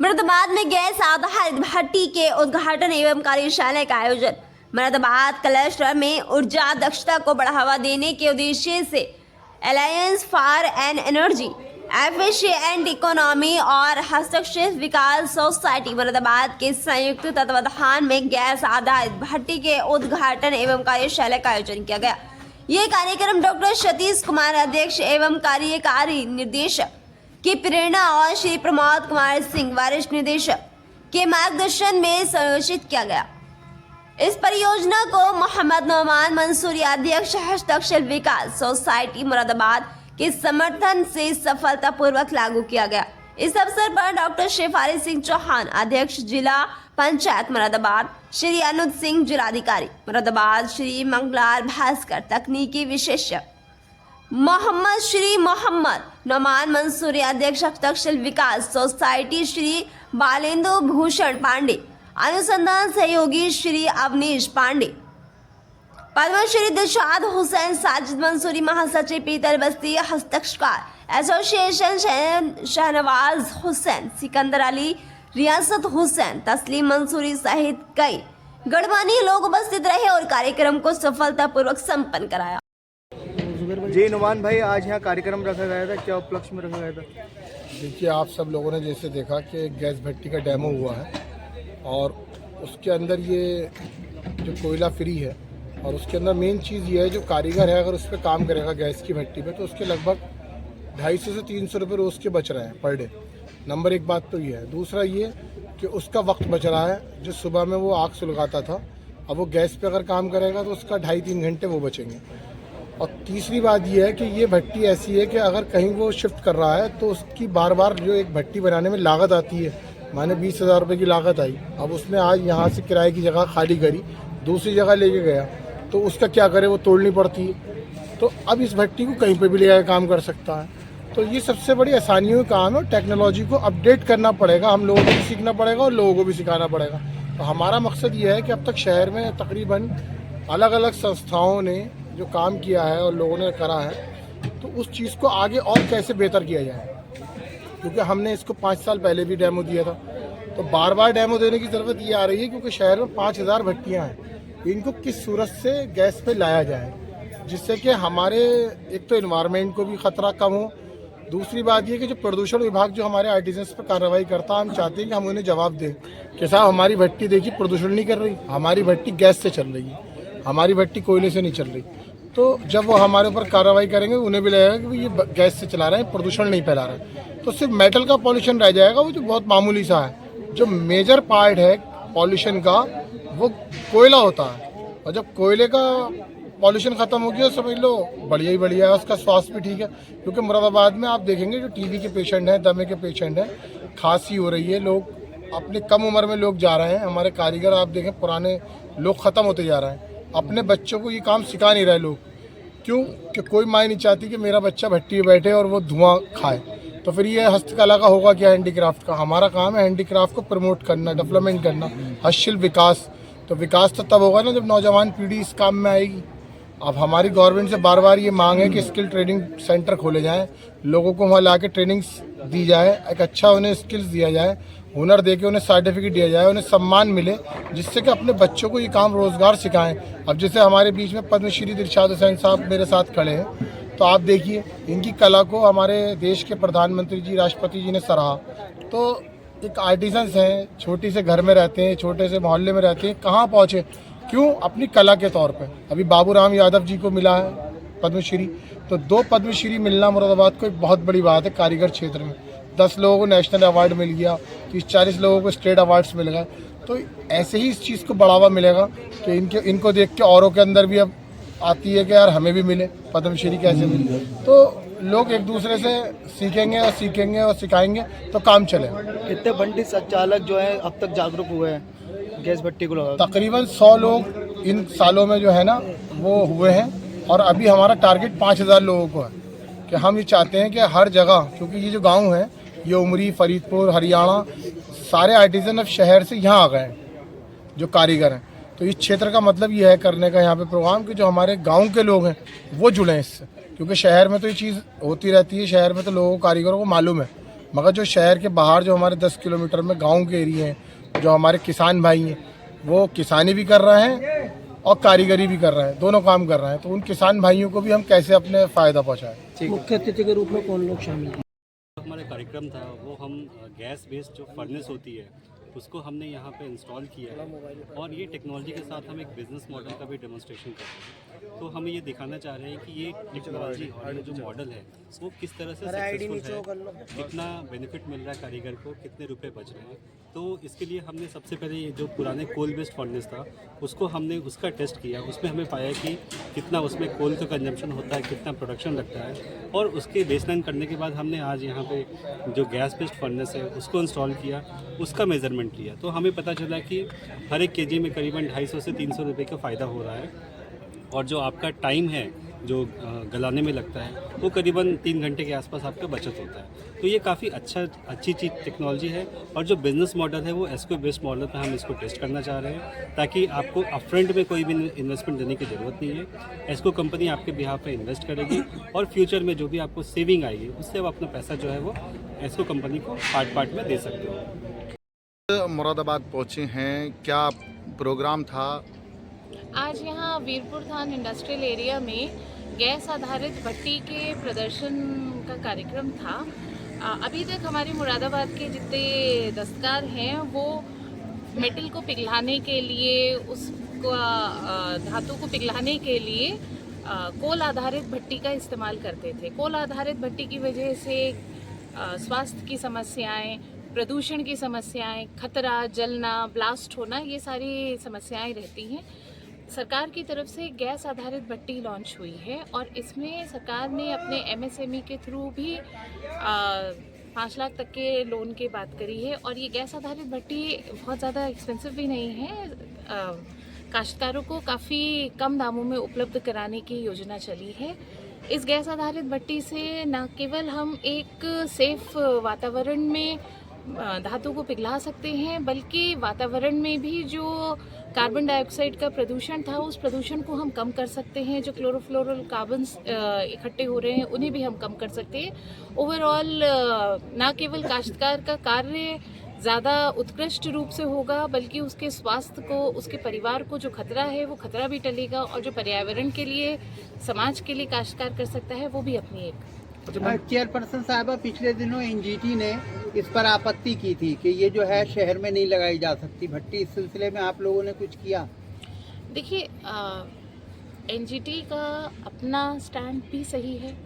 मुरादाबाद में गैस आधारित भट्टी के उद्घाटन एवं कार्यशाला का आयोजन। मुरादाबाद क्लस्टर में ऊर्जा दक्षता को बढ़ावा देने के उद्देश्य से alliance for an energy efficient economy और हस्तक्षेप विकास सोसाइटी मुरादाबाद के संयुक्त तत्वाधान में गैस आधारित भट्टी के उद्घाटन एवं कार्यशाला का आयोजन किया गया। ये कार्यक्रम डॉक्टर सतीश कुमार अध्यक्ष एवं कार्यकारी निर्देशक की प्रेरणा और श्री प्रमोद कुमार सिंह वरिष्ठ निदेशक के मार्गदर्शन में संयोजित किया गया। इस परियोजना को मोहम्मद नौमान मंसूरी अध्यक्ष हस्तक्षेप विकास सोसाइटी मुरादाबाद के समर्थन से सफलतापूर्वक लागू किया गया। इस अवसर पर डॉक्टर शेफाली सिंह चौहान अध्यक्ष जिला पंचायत मुरादाबाद, श्री अनुज सिंह जिलाधिकारी मुरादाबाद, श्री मंगलार भास्कर तकनीकी विशेषज्ञ मोहम्मद नौमान मंसूरी अध्यक्ष हस्तक्षेप विकास सोसाइटी, श्री बालेंदु भूषण पांडे अनुसंधान सहयोगी, श्री अवनीश पांडे पद्मश्री दिलशाद हुसैन साजिद मंसूरी महासचिव पीतल बस्ती हस्तक्षकार एसोसिएशन शहनवाज हुसैन सिकंदर अली रियासत हुसैन तस्लीम मंसूरी सहित कई गणमान्य लोग उपस्थित रहे और कार्यक्रम को सफलतापूर्वक संपन्न कराया। जी नुमान भाई, आज यहाँ कार्यक्रम रखा गया था, क्या उपलक्ष्य में रखा गया था? देखिए, आप सब लोगों ने जैसे देखा कि गैस भट्टी का डेमो हुआ है और उसके अंदर ये जो कोयला फ्री है और उसके अंदर मेन चीज़ ये है, जो कारीगर है अगर उस पर काम करेगा गैस की भट्टी पे तो उसके लगभग 250 से 300 रुपये रोज़ के बच रहे हैं पर डे। नंबर एक बात तो ये है। दूसरा ये कि उसका वक्त बच रहा है, जो सुबह में वो आग सुलगाता था अब वो गैस पे अगर काम करेगा तो उसका 2.5-3 घंटे वो बचेंगे। और तीसरी बात यह है कि ये भट्टी ऐसी है कि अगर कहीं वो शिफ्ट कर रहा है तो उसकी बार बार जो एक भट्टी बनाने में लागत आती है, माने 20,000 रुपये की लागत आई, अब उसने आज यहाँ से किराए की जगह खाली करी, दूसरी जगह लेके गया तो उसका क्या करे, वो तोड़नी पड़ती है। तो अब इस भट्टी को कहीं पर भी ले जाकर काम कर सकता है। तो ये सबसे बड़ी आसानियों का काम है। टेक्नोलॉजी को अपडेट करना पड़ेगा, हम लोगों को भी सीखना पड़ेगा और लोगों को भी सिखाना पड़ेगा। तो हमारा मकसद ये है कि अब तक शहर में तकरीबन अलग अलग संस्थाओं ने जो काम किया है और लोगों ने करा है, तो उस चीज़ को आगे और कैसे बेहतर किया जाए, क्योंकि हमने इसको 5 साल पहले भी डेमो दिया था। तो बार बार डेमो देने की ज़रूरत ये आ रही है क्योंकि शहर में 5,000 भट्टियाँ हैं, इनको किस सूरत से गैस पे लाया जाए जिससे कि हमारे एक तो इन्वायरमेंट को भी ख़तरा कम हो। दूसरी बात ये कि जो प्रदूषण विभाग जो हमारे आर्टिजन्स पर कार्रवाई करता है, हम चाहते हैं कि हम उन्हें जवाब दें कि साहब हमारी भट्टी देखिए प्रदूषण नहीं कर रही, हमारी भट्टी गैस से चल रही है, हमारी भट्टी कोयले से नहीं चल रही। तो जब वो हमारे ऊपर कार्रवाई करेंगे उन्हें भी लगेगा कि ये गैस से चला रहे हैं, प्रदूषण नहीं फैला रहे हैं। तो सिर्फ मेटल का पॉल्यूशन रह जाएगा, वो जो बहुत मामूली सा है। जो मेजर पार्ट है पॉल्यूशन का वो कोयला होता है, और जब कोयले का पॉल्यूशन ख़त्म हो गया समझ लो बढ़िया ही बढ़िया है, उसका स्वास्थ्य भी ठीक है। क्योंकि मुरादाबाद में आप देखेंगे जो टीबी के पेशेंट हैं, दमे के पेशेंट हैं, खांसी हो रही है, लोग अपने कम उम्र में लोग जा रहे हैं। हमारे कारीगर आप देखें पुराने लोग ख़त्म होते जा रहे हैं, अपने बच्चों को ये काम सिखा नहीं रहे लोग। क्यों? कि कोई माँ नहीं चाहती कि मेरा बच्चा भट्टी में बैठे और वो धुआं खाए। तो फिर ये हस्तकला का होगा क्या, हैंडीक्राफ्ट का? हमारा काम है हैंडीक्राफ्ट को प्रमोट करना, डेवलपमेंट करना, हस्तशिल्प विकास। तो विकास तो तब होगा ना जब नौजवान पीढ़ी इस काम में आएगी। अब हमारी गवर्नमेंट से बार बार ये मांग है कि स्किल ट्रेनिंग सेंटर खोले जाएं, लोगों को वहाँ ला के ट्रेनिंग्स दी जाए, एक अच्छा उन्हें स्किल्स दिया जाए, हुनर दे के उन्हें सर्टिफिकेट दिया जाए, उन्हें सम्मान मिले, जिससे कि अपने बच्चों को ये काम रोज़गार सिखाएं। अब जैसे हमारे बीच में पद्मश्री दिलशाद हुसैन साहब मेरे साथ खड़े हैं, तो आप देखिए इनकी कला को हमारे देश के प्रधानमंत्री जी, राष्ट्रपति जी ने सराहा। तो एक आर्टिजन्स हैं, छोटी से घर में रहते हैं, छोटे से मोहल्ले में रहते हैं, कहाँ पहुँचे? क्यों? अपनी कला के तौर पे। अभी बाबूराम यादव जी को मिला है पद्मश्री, तो 2 पद्मश्री मिलना मुरादाबाद को एक बहुत बड़ी बात है। कारीगर क्षेत्र में 10 लोगों को नेशनल अवार्ड मिल गया, 30-40 लोगों को स्टेट अवार्ड्स मिल गए। तो ऐसे ही इस चीज़ को बढ़ावा मिलेगा कि इनको देख के औरों के अंदर भी अब आती है कि यार हमें भी मिले, पद्मश्री कैसे मिले। तो लोग एक दूसरे से सीखेंगे और सिखाएंगे तो काम चलेगा। कितने भट्टी संचालक जो है अब तक जागरूक हुए हैं गैस भट्टी को लगा? तकरीबन 100 लोग इन सालों में जो है ना वो हुए हैं, और अभी हमारा टारगेट 5,000 लोगों को है कि हम ये चाहते हैं कि हर जगह, क्योंकि ये जो गांव है ये उमरी, फरीदपुर, हरियाणा, सारे आर्टिजन अब शहर से यहाँ आ गए हैं जो कारीगर हैं। तो इस क्षेत्र का मतलब ये है करने का यहाँ पे प्रोग्राम कि जो हमारे गांव के लोग हैं वो जुड़ें इससे, क्योंकि शहर में तो ये चीज़ होती रहती है, शहर में तो लोगों कारीगरों को मालूम है, मगर जो शहर के बाहर जो हमारे 10 किलोमीटर में गांव के एरिया हैं, जो हमारे किसान भाई हैं, वो किसानी भी कर रहे हैं और कारीगरी भी कर रहे हैं, दोनों काम कर रहे हैं। तो उन किसान भाइयों को भी हम कैसे अपने फ़ायदा पहुँचाएँ। मुख्य अतिथि के रूप में कौन लोग शामिल हैं? हमारा कार्यक्रम था वो हम गैस बेस्ड जो फर्नेस होती है उसको हमने यहाँ पे इंस्टॉल किया है और ये टेक्नोलॉजी के साथ हम एक बिज़नेस मॉडल का भी डेमोन्स्ट्रेशन कर रहे हैं। तो हम ये दिखाना चाह रहे हैं कि ये टेक्नोलॉजी और ये जो मॉडल है वो किस तरह से सक्सेसफुल है, कितना बेनिफिट मिल रहा है कारीगर को, कितने रुपए बच रहे हैं। तो इसके लिए हमने सबसे पहले ये जो पुराने कोल बेस्ड फर्नेस था उसको हमने उसका टेस्ट किया। उसमें हमें पाया कि कितना उसमें कोल का कंजम्पशन होता है, कितना प्रोडक्शन लगता है, और उसके बेसलाइन करने के बाद हमने आज यहाँ पे जो गैस बेस्ड फर्नेस है उसको इंस्टॉल किया, उसका मेज़रमेंट लिया। तो हमें पता चला कि हर एक केजी में करीबन 250 से 300 रुपये का फ़ायदा हो रहा है, और जो आपका टाइम है जो गलाने में लगता है वो करीबन 3 घंटे के आसपास आपका बचत होता है। तो ये काफ़ी अच्छी चीज़ टेक्नोलॉजी है, और जो बिज़नेस मॉडल है वो एस्को बेस्ड मॉडल पर हम इसको टेस्ट करना चाह रहे हैं, ताकि आपको अपफ्रंट में कोई भी इन्वेस्टमेंट देने की ज़रूरत नहीं है। एस्को कंपनी आपके बिहाफ पे इन्वेस्ट करेगी और फ्यूचर में जो भी आपको सेविंग आएगी उससे आप अपना पैसा जो है वो एस्को कंपनी को पार्ट में दे सकते हो। मुरादाबाद पहुँचे हैं, क्या प्रोग्राम था? आज यहाँ वीरपुर थान इंडस्ट्रियल एरिया में गैस आधारित भट्टी के प्रदर्शन का कार्यक्रम था। अभी तक हमारे मुरादाबाद के जितने दस्तकार हैं वो मेटल को पिघलाने के लिए, उसको धातु को पिघलाने के लिए कोल आधारित भट्टी का इस्तेमाल करते थे। कोल आधारित भट्टी की वजह से स्वास्थ्य की समस्याएं, प्रदूषण की समस्याएं, खतरा, जलना, ब्लास्ट होना, ये सारी समस्याएं रहती हैं। सरकार की तरफ से गैस आधारित भट्टी लॉन्च हुई है और इसमें सरकार ने अपने MSME के थ्रू भी 5 लाख तक के लोन की बात करी है। और ये गैस आधारित भट्टी बहुत ज़्यादा एक्सपेंसिव भी नहीं है, काश्तकारों को काफ़ी कम दामों में उपलब्ध कराने की योजना चली है। इस गैस आधारित भट्टी से न केवल हम एक सेफ वातावरण में धातु को पिघला सकते हैं, बल्कि वातावरण में भी जो कार्बन डाइऑक्साइड का प्रदूषण था उस प्रदूषण को हम कम कर सकते हैं। जो क्लोरोफ्लोरोकार्बन्स इकट्ठे हो रहे हैं उन्हें भी हम कम कर सकते हैं। ओवरऑल न केवल काश्तकार का कार्य ज़्यादा उत्कृष्ट रूप से होगा, बल्कि उसके स्वास्थ्य को, उसके परिवार को जो खतरा है वो खतरा भी टलेगा, और जो पर्यावरण के लिए, समाज के लिए काश्तकार कर सकता है वो भी अपनी एक। चेयरपर्सन साहबा, पिछले दिनों NGT ने इस पर आपत्ति की थी कि ये जो है शहर में नहीं लगाई जा सकती भट्टी। इस सिलसिले में आप लोगों ने कुछ किया? देखिए, NGT का अपना स्टैंड भी सही है।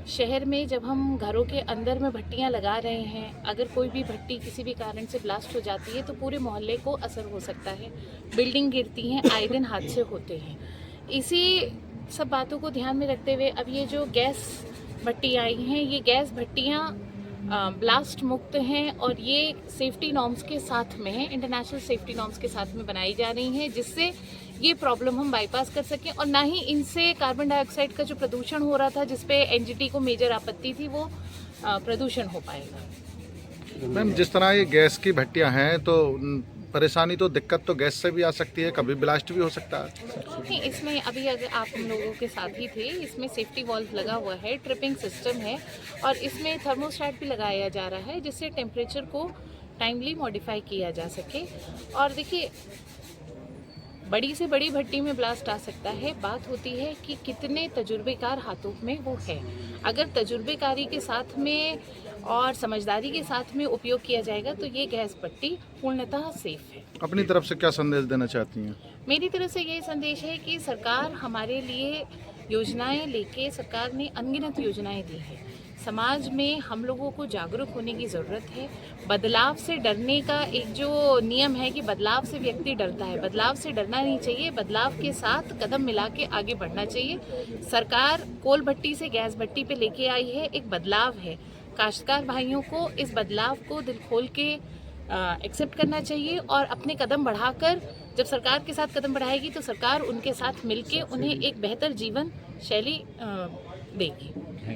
शहर में जब हम घरों के अंदर में भट्टियां लगा रहे हैं, अगर कोई भी भट्टी किसी भी कारण से ब्लास्ट हो जाती है तो पूरे मोहल्ले को असर हो सकता है, बिल्डिंग गिरती हैं, आए दिन हादसे होते हैं। इसी सब बातों को ध्यान में रखते हुए अब ये जो गैस भट्टी आई हैं, ये गैस भट्टियाँ ब्लास्ट मुक्त हैं और ये सेफ्टी नॉर्म्स के साथ में हैं, इंटरनेशनल सेफ्टी नॉर्म्स के साथ में बनाई जा रही हैं, जिससे ये प्रॉब्लम हम बाईपास कर सकें, और ना ही इनसे कार्बन डाइऑक्साइड का जो प्रदूषण हो रहा था जिसपे NGT को मेजर आपत्ति थी वो प्रदूषण हो पाएगा। मैम, जिस तरह ये गैस की भट्टियां हैं तो परेशानी तो, दिक्कत तो गैस से भी आ सकती है, कभी ब्लास्ट भी हो सकता है। नहीं, इसमें अभी अगर आप हम लोगों के साथ ही थे, इसमें सेफ्टी वॉल्व लगा हुआ है, ट्रिपिंग सिस्टम है, और इसमें थर्मोस्टेट भी लगाया जा रहा है जिससे टेम्परेचर को टाइमली मॉडिफाई किया जा सके। और देखिए, बड़ी से बड़ी भट्टी में ब्लास्ट आ सकता है, बात होती है कि कितने तजुर्बेकार हाथों में वो है। अगर तजुर्बेकारी के साथ में और समझदारी के साथ में उपयोग किया जाएगा तो ये गैस भट्टी पूर्णतः सेफ है। अपनी तरफ से क्या संदेश देना चाहती हैं? मेरी तरफ से ये संदेश है कि सरकार हमारे लिए योजनाएं लेके, सरकार ने अनगिनत योजनाएं दी हैं। समाज में हम लोगों को जागरूक होने की ज़रूरत है। बदलाव से डरने का एक जो नियम है कि बदलाव से व्यक्ति डरता है, बदलाव से डरना नहीं चाहिए, बदलाव के साथ कदम मिला के आगे बढ़ना चाहिए। सरकार कोल भट्टी से गैस भट्टी पे लेके आई है, एक बदलाव है। काश्तकार भाइयों को इस बदलाव को दिल खोल के एक्सेप्ट करना चाहिए और अपने कदम बढ़ाकर, जब सरकार के साथ कदम बढ़ाएगी तो सरकार उनके साथ मिलके उन्हें एक बेहतर जीवन शैली देगी।